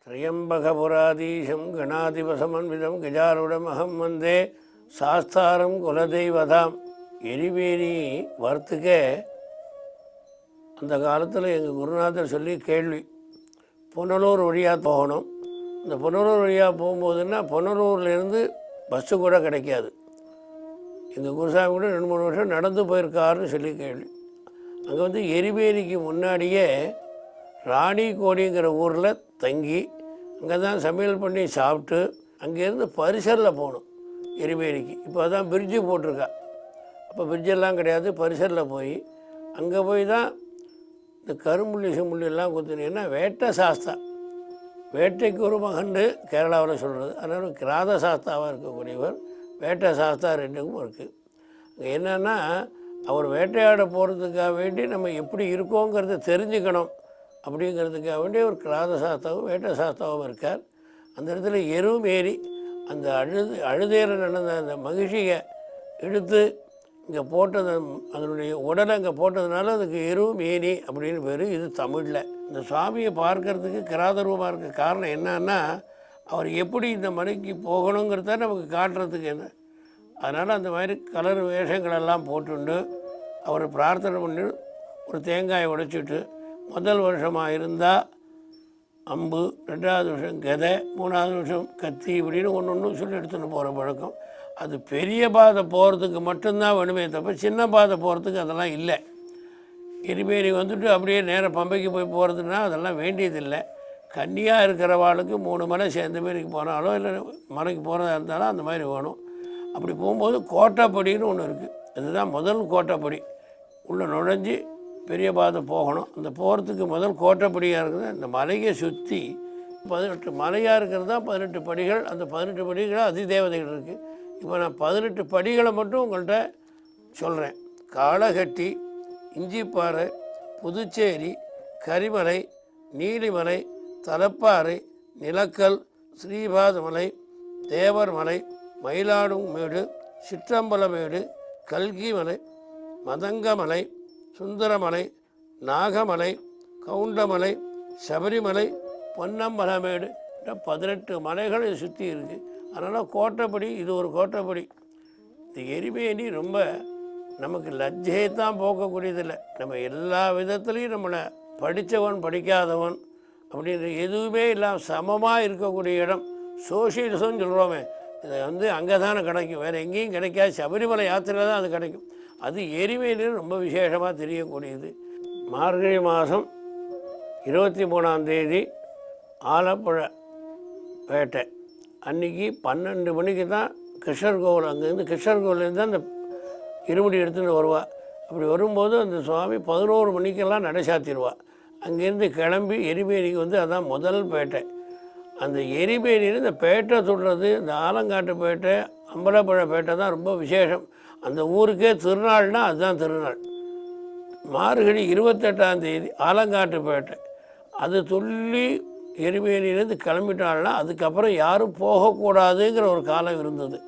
திரியம்பகபுராதீசம் கணாதிபசமன்விதம் கஜாருடமகம் வந்தே சாஸ்தாரம் குலதெய்வதாம். எரிவேரி வரத்துக்க அந்த காலத்தில் எங்கள் குருநாதர் சொல்லி கேள்வி, புனலூர் வழியாக போகணும். இந்த புனலூர் வழியாக போகும்போதுன்னா புனலூர்லேருந்து பஸ்ஸு கூட கிடைக்காது. எங்கள் குருசாமி கூட 2-3 வருஷம் நடந்து போயிருக்காருன்னு சொல்லி கேள்வி. அங்கே வந்து எரிவேரிக்கு முன்னாடியே ராணிக்கோடிங்கிற ஊரில் தங்கி அங்கே தான் சமையல் பண்ணி சாப்பிட்டு அங்கேருந்து பரிசலில் போகணும் எரிவேரிக்கு. இப்போ தான் பிரிட்ஜு போட்டிருக்கா. அப்போ பிரிட்ஜெல்லாம் கிடையாது. பரிசலில் போய் அங்கே போய் தான் இந்த கரும்புள்ளி செம்புள்ளியெல்லாம் குத்துனீங்கன்னா வேட்டை சாஸ்தா, வேட்டைக்கு ஒரு மகண்டு கேரளாவில் சொல்கிறது. அதனால் கிராத சாஸ்தாவாக இருக்கக்கூடியவர் வேட்டை சாஸ்தா ரெண்டுக்கும் இருக்குது. அங்கே என்னென்னா அவர் வேட்டையாட போகிறதுக்காக வேண்டி நம்ம எப்படி இருக்கோங்கிறத தெரிஞ்சுக்கணும் அப்படிங்கிறதுக்காக வேண்டி ஒரு கிராத சாஸ்தாவும் வேட்டை சாஸ்தாவும் இருக்கார். அந்த இடத்துல எருவும் ஏறி அந்த அழுதையில் நடந்த அந்த மகிழ்ச்சியை எடுத்து இங்கே போட்டது, அதனுடைய உடலை அங்கே போட்டதுனால அதுக்கு எருவும் ஏனி அப்படின்னு பேர். இது தமிழில். இந்த சுவாமியை பார்க்கறதுக்கு கிராதரூபமாக இருக்க காரணம் என்னன்னா அவர் எப்படி இந்த மலைக்கு போகணுங்கிறத நமக்கு காட்டுறதுக்கு என்ன. அதனால் அந்த மாதிரி கலர் வேஷங்களெல்லாம் போட்டுண்டு அவர் பிரார்த்தனை பண்ணி ஒரு தேங்காயை உடைச்சிட்டு, முதல் வருஷமாக இருந்தால் அம்பு, 2வது வருஷம் கதை, 3வது வருஷம் கத்தி, இப்படின்னு ஒன்று சொல்லி எடுத்துகிட்டு போகிற பழக்கம். அது பெரிய பாதை போகிறதுக்கு மட்டும்தான் வேணுமே தவிர சின்ன பாதை போகிறதுக்கு அதெல்லாம் இல்லை. எரிமேரி வந்துட்டு அப்படியே நேராக பம்பைக்கு போய் போகிறதுனா அதெல்லாம் வேண்டியதில்லை. கன்னியாக இருக்கிறவாளுக்கு 3 மலை சேர்ந்த மாரிக்கு போனாலோ இல்லை மலைக்கு போகிறதா இருந்தாலும் அந்த மாதிரி வேணும். அப்படி போகும்போது கோட்டைப்படின்னு ஒன்று இருக்குது. அதுதான் முதல் கோட்டைப்படி. உள்ளே நுழைஞ்சி பெரிய பாதை போகணும். அந்த போகிறதுக்கு முதல் கோட்டைப்படியாக இருக்குது. இந்த மலையை சுற்றி 18 மலையாக இருக்கிறது தான் 18 படிகள். அந்த 18 படிகள் அதிதேவதைகள் இருக்குது. இப்போ நான் 18 படிகளை மட்டும் உங்கள்கிட்ட சொல்கிறேன். காளகட்டி, இஞ்சிப்பாறை, புதுச்சேரி, கரிமலை, நீலிமலை, தலப்பாறை, நிலக்கல், ஸ்ரீபாதமலை, தேவர்மலை, மயிலாடுமேடு, சிற்றம்பலமேடு, கல்கிமலை, மதங்கமலை, சுந்தரமலை, நாகமலை, கவுண்டமலை, சபரிமலை, பொன்னம்பலமேடு, 18 மலைகள் சுற்றி இருக்குது. அதனால் கோட்டைப்படி, இது ஒரு கோட்டைப்படி. இந்த எரிமேனி ரொம்ப நமக்கு லஜ்ஜையை தான் போக்கக்கூடியதில்லை. நம்ம எல்லா விதத்துலேயும் நம்மளை படித்தவன் படிக்காதவன் அப்படின்னு எதுவுமே இல்லாமல் சமமாக இருக்கக்கூடிய இடம். சோஷியலிசம்னு சொல்கிறோமே, இதை வந்து அங்கே தானே கிடைக்கும், வேறு எங்கேயும் கிடைக்காது. சபரிமலை யாத்திரையில் தான் அது கிடைக்கும். அது எரிமேனியில் ரொம்ப விசேஷமாக தெரியக்கூடியது. மார்கழி மாதம் 23ஆம் தேதி ஆலப்புழை பேட்டை அன்றைக்கி 12 மணிக்கு தான் கிருஷ்ணர் கோவில், அங்கேருந்து கிருஷ்ணர் கோவிலேருந்து அந்த இருமுடி எடுத்துகிட்டு வருவாள். அப்படி வரும்போது அந்த சுவாமி 11 மணிக்கெல்லாம் நடை சாத்திடுவாள். அங்கேருந்து கிளம்பி எரிமேனிக்கு வந்து அதுதான் முதல் பேட்டை. அந்த எரிமேனியில் இந்த பேட்டை சொல்கிறது, இந்த ஆலங்காட்டு பேட்டை, அம்பலப்புழை பேட்டை தான் ரொம்ப விசேஷம். அந்த ஊருக்கே திருநாள்னால் அதுதான் திருநாள். மார்கழி 28ஆம் தேதி ஆலங்காட்டு பேட்டை. அது துள்ளி எரிமேனிலேருந்து கிளம்பிட்டாள்னா அதுக்கப்புறம் யாரும் போகக்கூடாதுங்கிற ஒரு காலம் இருந்தது.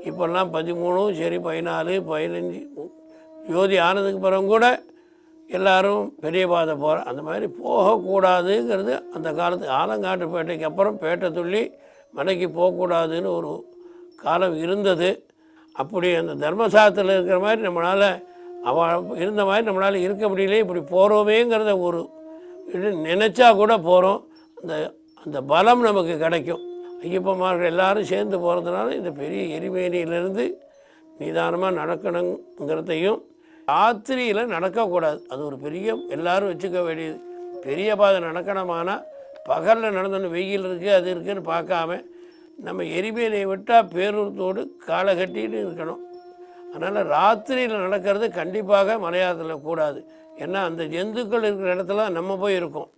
இப்போல்லாம் 13, சரி 14, 15 ஜோதி ஆனதுக்கு பிறகு கூட எல்லோரும் பெரிய பாதை போகிற அந்த மாதிரி போகக்கூடாதுங்கிறது அந்த காலத்து ஆலங்காட்டு பேட்டைக்கு அப்புறம் பேட்டை துள்ளி மலைக்கு போகக்கூடாதுன்னு ஒரு காலம் இருந்தது. அப்படி அந்த தர்மசாஸ்திரத்தில் இருக்கிற மாதிரி நம்மளால் இருந்த மாதிரி நம்மளால் இருக்க முடியல. இப்படி போகிறோமேங்கிறத ஒரு இது நினச்சா கூட போகிறோம். அந்த அந்த பலம் நமக்கு கிடைக்கும். ஐயப்பமார்கள் எல்லோரும் சேர்ந்து போகிறதுனால இந்த பெரிய எரிமேனியிலேருந்து நிதானமாக நடக்கணுங்கிறதையும், ராத்திரியில் நடக்கக்கூடாது. அது ஒரு பெரிய எல்லோரும் வச்சுக்க வேண்டியது. பெரிய பாதை நடக்கணுமானால் பகலில் நடந்தோன்னு வெயில் இருக்குது அது இருக்குதுன்னு பார்க்காம நம்ம எரிமேனியை விட்டால் பேரூரத்தோடு காலை கட்டின்னு இருக்கணும். அதனால் ராத்திரியில் நடக்கிறது கண்டிப்பாக மலையாளத்தில் கூடாது. ஏன்னா அந்த ஜந்துக்கள் இருக்கிற இடத்துல நம்ம போய் இருக்கோம்.